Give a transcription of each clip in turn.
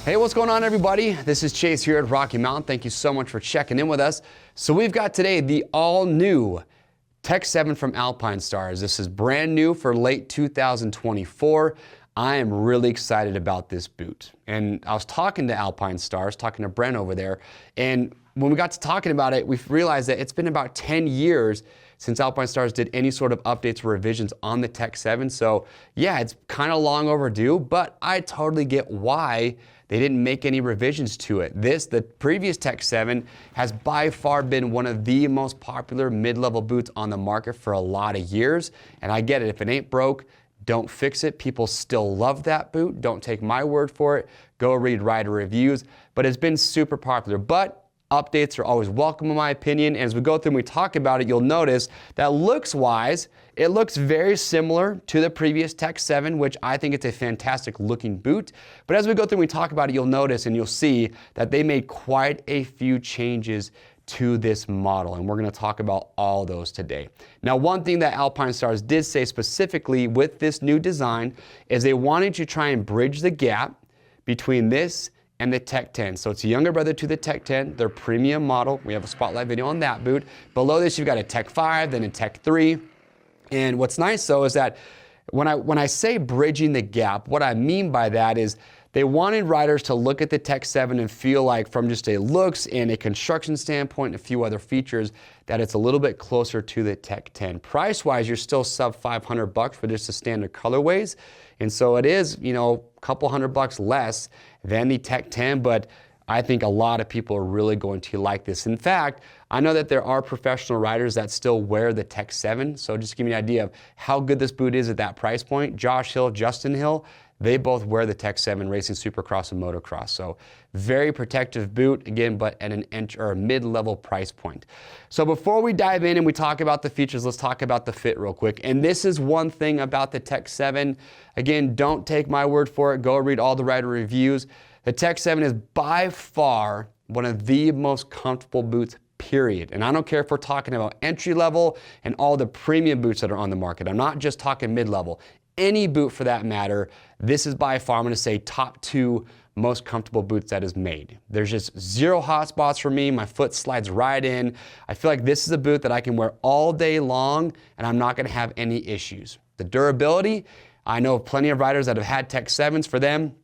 Hey, what's going on, everybody? This is Chase here at Rocky Mountain. Thank you so much for checking in with us. So we've got today the all-new Tech 7 from Alpinestars. This is brand new for late 2024. I am really excited about this boot. And I was talking to Alpinestars, talking to Brent over there, and when we got to talking about it, we realized that it's been about 10 years since Alpinestars did any sort of updates or revisions on the Tech 7. So yeah, it's kind of long overdue, but I totally get why they didn't make any revisions to it. The previous Tech 7 has by far been one of the most popular mid-level boots on the market for a lot of years. And I get it, if it ain't broke, don't fix it. People still love that boot. Don't take my word for it. Go read rider reviews. But it's been super popular. But updates are always welcome in my opinion. And as we go through and we talk about it, you'll notice that looks-wise, it looks very similar to the previous Tech 7, which I think it's a fantastic looking boot. But as we go through and we talk about it, you'll notice and you'll see that they made quite a few changes to this model, and we're going to talk about all those today. Now, one thing that Alpinestars did say specifically with this new design is they wanted to try and bridge the gap between this and the Tech 10. So it's a younger brother to the Tech 10, their premium model. We have a spotlight video on that boot. Below this, you've got a Tech 5, then a Tech 3. And what's nice though is that when I say bridging the gap, what I mean by that is they wanted riders to look at the Tech 7 and feel like from just a looks and a construction standpoint and a few other features that it's a little bit closer to the Tech 10. Price-wise, you're still sub $500 for just the standard colorways. And so it is, you know, a couple $100 less than the Tech 10, but I think a lot of people are really going to like this. In fact, I know that there are professional riders that still wear the Tech 7. So just to give you an idea of how good this boot is at that price point, Josh Hill, Justin Hill, they both wear the Tech 7 racing supercross and motocross. So very protective boot, again, but at an or a mid-level price point. So before we dive in and we talk about the features, let's talk about the fit real quick. And this is one thing about the Tech 7. Again, don't take my word for it. Go read all the rider reviews. The Tech 7 is by far one of the most comfortable boots, period. And I don't care if we're talking about entry level and all the premium boots that are on the market. I'm not just talking mid-level. Any boot for that matter, this is by far, I'm going to say, top 2 most comfortable boots that is made. There's just zero hot spots for me. My foot slides right in. I feel like this is a boot that I can wear all day long and I'm not going to have any issues. The durability, I know plenty of riders that have had Tech 7s. For them,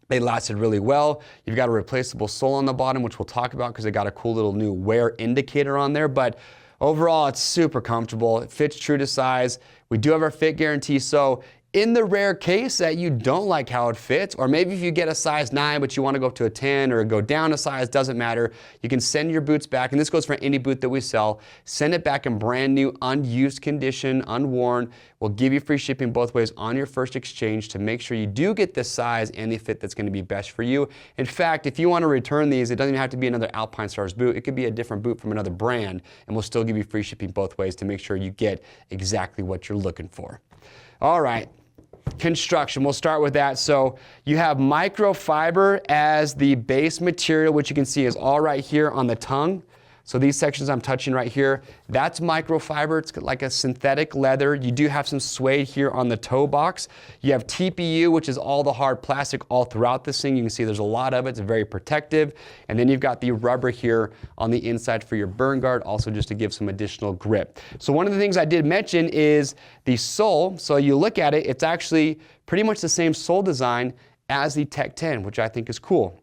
they lasted really well. You've got a replaceable sole on the bottom, which we'll talk about because they got a cool little new wear indicator on there. But overall, it's super comfortable. It fits true to size. We do have our fit guarantee. So in the rare case that you don't like how it fits, or maybe if you get a size 9 but you want to go up to a 10 or go down a size, doesn't matter. You can send your boots back, and this goes for any boot that we sell. Send it back in brand new, unused condition, unworn. We'll give you free shipping both ways on your first exchange to make sure you do get the size and the fit that's going to be best for you. In fact, if you want to return these, it doesn't even have to be another Alpinestars boot. It could be a different boot from another brand, and we'll still give you free shipping both ways to make sure you get exactly what you're looking for. All right. Construction, we'll start with that. So you have microfiber as the base material, which you can see is all right here on the tongue. So these sections I'm touching right here, that's microfiber. It's like a synthetic leather. You do have some suede here on the toe box. You have TPU, which is all the hard plastic all throughout this thing. You can see there's a lot of it. It's very protective. And then you've got the rubber here on the inside for your burn guard, also just to give some additional grip. So one of the things I did mention is the sole. So you look at it, it's actually pretty much the same sole design as the Tech 10, which I think is cool.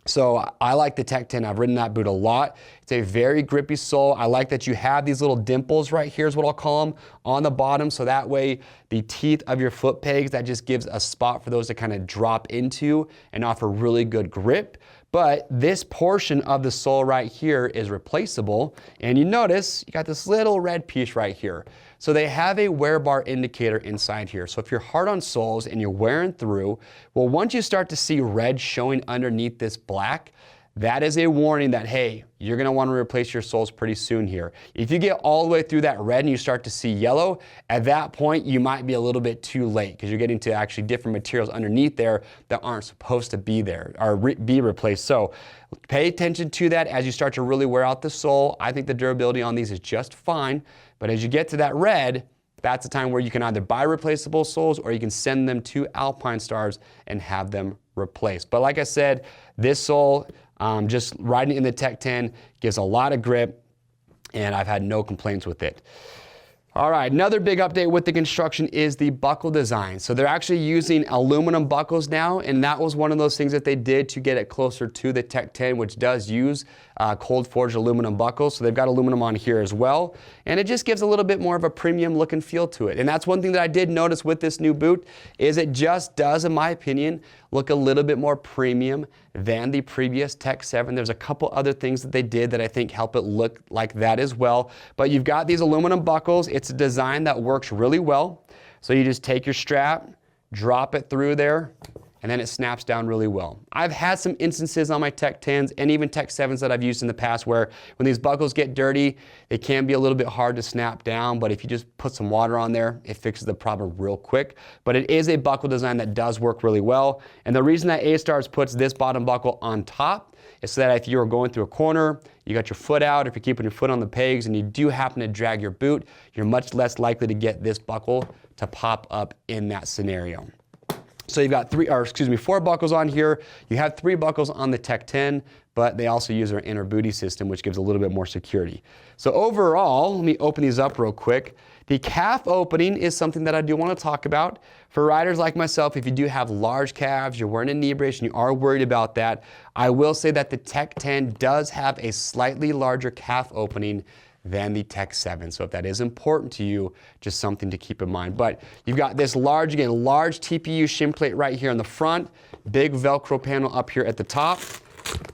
So I like the Tech 10. I've ridden that boot a lot. It's a very grippy sole. I like that you have these little dimples right here is what I'll call them on the bottom. So that way the teeth of your foot pegs, that just gives a spot for those to kind of drop into and offer really good grip. But this portion of the sole right here is replaceable. And you notice you got this little red piece right here. So they have a wear bar indicator inside here. So if you're hard on soles and you're wearing through, well, once you start to see red showing underneath this black, that is a warning that, hey, you're going to want to replace your soles pretty soon here. If you get all the way through that red and you start to see yellow, at that point, you might be a little bit too late because you're getting to actually different materials underneath there that aren't supposed to be there or be replaced. So pay attention to that as you start to really wear out the sole. I think the durability on these is just fine. But as you get to that red, that's a time where you can either buy replaceable soles or you can send them to Alpinestars and have them replaced. But like I said, this sole, just riding in the Tech 10, gives a lot of grip, and I've had no complaints with it. All right, another big update with the construction is the buckle design. So they're actually using aluminum buckles now, and that was one of those things that they did to get it closer to the Tech 10, which does use cold forged aluminum buckles. So they've got aluminum on here as well, and it just gives a little bit more of a premium look and feel to it. And that's one thing that I did notice with this new boot, is it just does, in my opinion, look a little bit more premium than the previous Tech 7. There's a couple other things that they did that I think help it look like that as well. But you've got these aluminum buckles. It's a design that works really well. So you just take your strap, drop it through there, and then it snaps down really well. I've had some instances on my Tech 10s and even Tech 7s that I've used in the past where when these buckles get dirty, it can be a little bit hard to snap down, but if you just put some water on there, it fixes the problem real quick. But it is a buckle design that does work really well. And the reason that A-Stars puts this bottom buckle on top is so that if you're going through a corner, you got your foot out, if you're keeping your foot on the pegs and you do happen to drag your boot, you're much less likely to get this buckle to pop up in that scenario. So you've got four buckles on here. You have 3 buckles on the Tech 10, but they also use our inner booty system, which gives a little bit more security. So overall, let me open these up real quick. The calf opening is something that I do want to talk about. For riders like myself, if you do have large calves, you're wearing a knee brace and you are worried about that, I will say that the Tech 10 does have a slightly larger calf opening than the Tech 7. So if that is important to you, just something to keep in mind. But you've got this large TPU shim plate right here in the front, big Velcro panel up here at the top.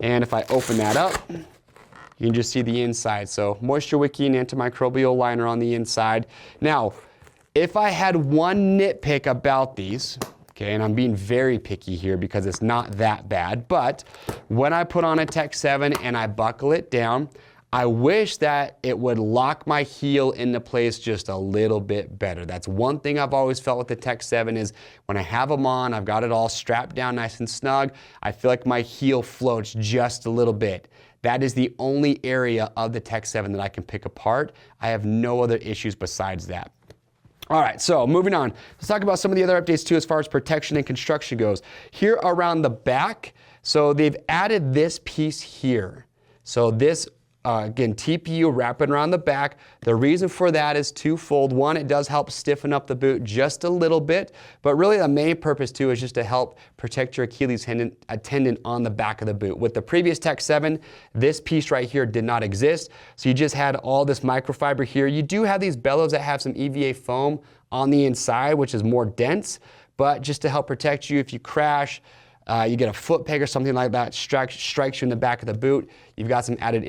And if I open that up, you can just see the inside. So moisture wicking antimicrobial liner on the inside. Now, if I had one nitpick about these, okay, and I'm being very picky here because it's not that bad, but when I put on a Tech 7 and I buckle it down, I wish that it would lock my heel into place just a little bit better. That's one thing I've always felt with the Tech 7 is when I have them on, I've got it all strapped down nice and snug, I feel like my heel floats just a little bit. That is the only area of the Tech 7 that I can pick apart. I have no other issues besides that. All right, so moving on. Let's talk about some of the other updates too as far as protection and construction goes. Here around the back, so they've added this piece here. So this again, TPU wrapping around the back. The reason for that is twofold. One, it does help stiffen up the boot just a little bit, but really the main purpose too is just to help protect your Achilles tendon on the back of the boot. With the previous Tech 7, this piece right here did not exist, so you just had all this microfiber here. You do have these bellows that have some EVA foam on the inside, which is more dense, but just to help protect you if you crash, you get a foot peg or something like that, strikes you in the back of the boot, you've got some added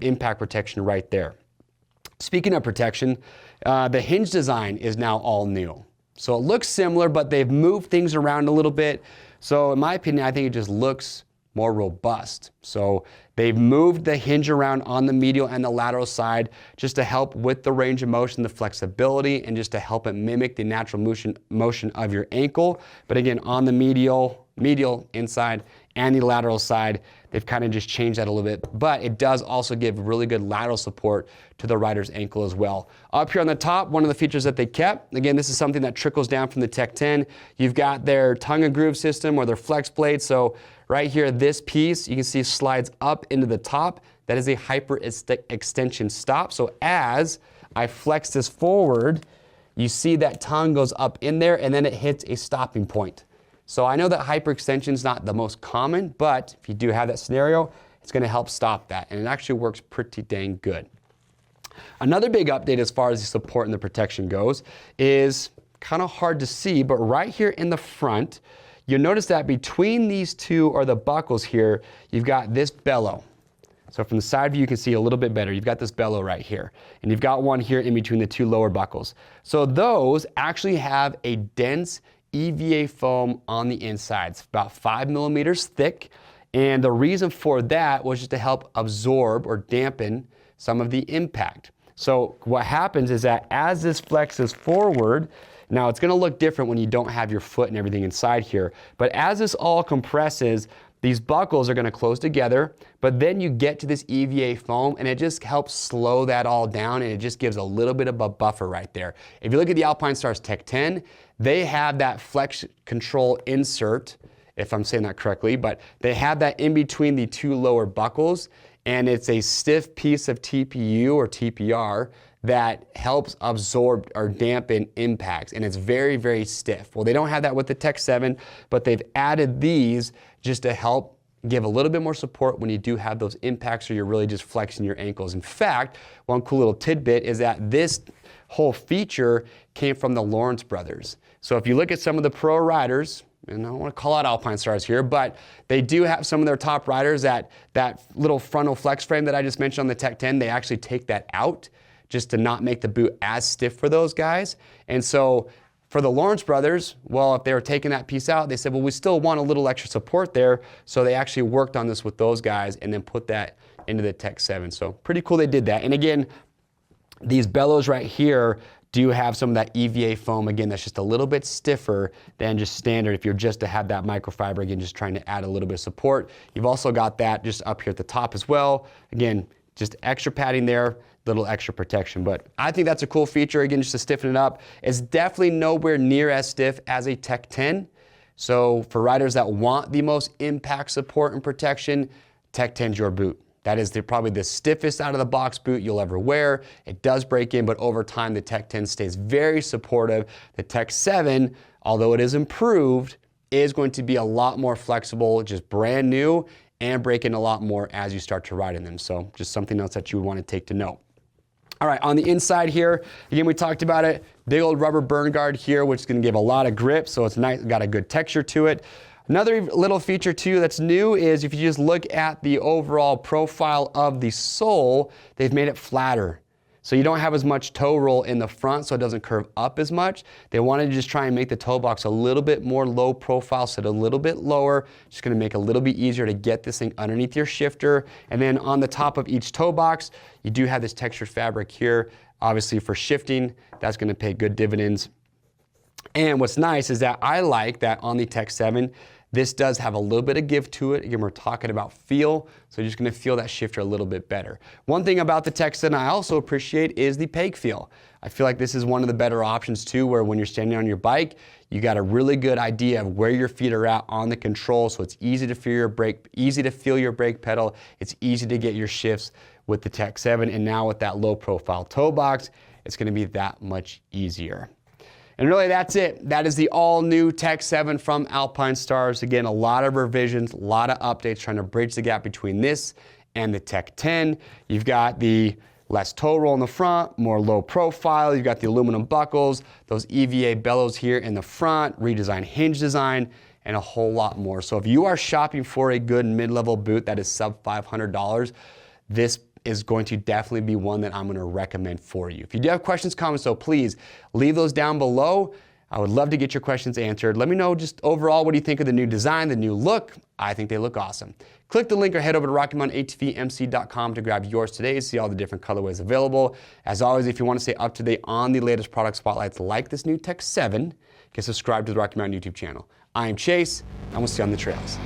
impact protection right there. Speaking of protection, the hinge design is now all new. So it looks similar, but they've moved things around a little bit. So in my opinion, I think it just looks more robust. So they've moved the hinge around on the medial and the lateral side just to help with the range of motion, the flexibility, and just to help it mimic the natural motion of your ankle. But again, on the medial inside and the lateral side, they've kind of just changed that a little bit, but it does also give really good lateral support to the rider's ankle as well. Up here on the top, one of the features that they kept, again, this is something that trickles down from the Tech 10. You've got their tongue and groove system or their flex blade. So right here, this piece, you can see slides up into the top. That is a hyper extension stop. So as I flex this forward, you see that tongue goes up in there and then it hits a stopping point. So I know that hyperextension is not the most common, but if you do have that scenario, it's going to help stop that, and it actually works pretty dang good. Another big update as far as the support and the protection goes is kind of hard to see, but right here in the front, you'll notice that between these two, or the buckles here, you've got this bellow. So from the side view, you can see a little bit better. You've got this bellow right here, and you've got one here in between the two lower buckles. So those actually have a dense EVA foam on the inside. It's about 5 millimeters thick, and the reason for that was just to help absorb or dampen some of the impact. So what happens is that as this flexes forward, now it's going to look different when you don't have your foot and everything inside here, but as this all compresses, these buckles are going to close together, but then you get to this EVA foam and it just helps slow that all down, and it just gives a little bit of a buffer right there. If you look at the Alpinestars Tech 10, they have that flex control insert, if I'm saying that correctly, but they have that in between the two lower buckles, and it's a stiff piece of TPU or TPR that helps absorb or dampen impacts, and it's very, very stiff. Well, they don't have that with the Tech 7, but they've added these just to help give a little bit more support when you do have those impacts or you're really just flexing your ankles. In fact, one cool little tidbit is that this whole feature came from the Lawrence brothers. So if you look at some of the pro riders, and I don't want to call out Alpinestars here, but they do have some of their top riders that little frontal flex frame that I just mentioned on the Tech 10, they actually take that out just to not make the boot as stiff for those guys. And so for the Lawrence brothers, well, if they were taking that piece out, they said, well, we still want a little extra support there. So they actually worked on this with those guys and then put that into the Tech 7. So pretty cool they did that. And again, these bellows right here do have some of that EVA foam, again, that's just a little bit stiffer than just standard if you're just to have that microfiber, again, just trying to add a little bit of support. You've also got that just up here at the top as well. Again, just extra padding there, little extra protection. But I think that's a cool feature, again, just to stiffen it up. It's definitely nowhere near as stiff as a Tech 10. So for riders that want the most impact support and protection, Tech 10's your boot. That is probably the stiffest out of the box boot you'll ever wear. It does break in, but over time the Tech 10 stays very supportive. The Tech 7, although it is improved, is going to be a lot more flexible, just brand new, and break in a lot more as you start to ride in them. So just something else that you would want to take to note. All right, on the inside here, again, we talked about it, big old rubber burn guard here, which is going to give a lot of grip, so it's nice, got a good texture to it. Another little feature too that's new is if you just look at the overall profile of the sole, they've made it flatter. So you don't have as much toe roll in the front, so it doesn't curve up as much. They wanted to just try and make the toe box a little bit more low profile, sit a little bit lower. Just gonna make it a little bit easier to get this thing underneath your shifter. And then on the top of each toe box, you do have this textured fabric here. Obviously for shifting, that's gonna pay good dividends. And what's nice is that I like that on the Tech 7, this does have a little bit of give to it. Again, we're talking about feel, so you're just gonna feel that shifter a little bit better. One thing about the Tech 7 I also appreciate is the peg feel. I feel like this is one of the better options too, where when you're standing on your bike, you got a really good idea of where your feet are at on the control, so it's easy to feel your brake, pedal. It's easy to get your shifts with the Tech 7, and now with that low profile toe box, it's gonna be that much easier. And really that's it. That is the all new Tech 7 from Alpinestars. Again, a lot of revisions, a lot of updates trying to bridge the gap between this and the Tech 10. You've got the less toe roll in the front, more low profile. You've got the aluminum buckles, those EVA bellows here in the front, redesigned hinge design, and a whole lot more. So if you are shopping for a good mid-level boot that is sub $500, this is going to definitely be one that I'm going to recommend for you. If you do have questions, comments, so please leave those down below. I would love to get your questions answered. Let me know just overall what do you think of the new design, the new look. I think they look awesome. Click the link or head over to RockyMountainATVMC.com to grab yours today, see all the different colorways available. As always, if you want to stay up to date on the latest product spotlights like this new Tech 7, get subscribed to the Rocky Mountain YouTube channel. I am Chase, and we'll see you on the trails.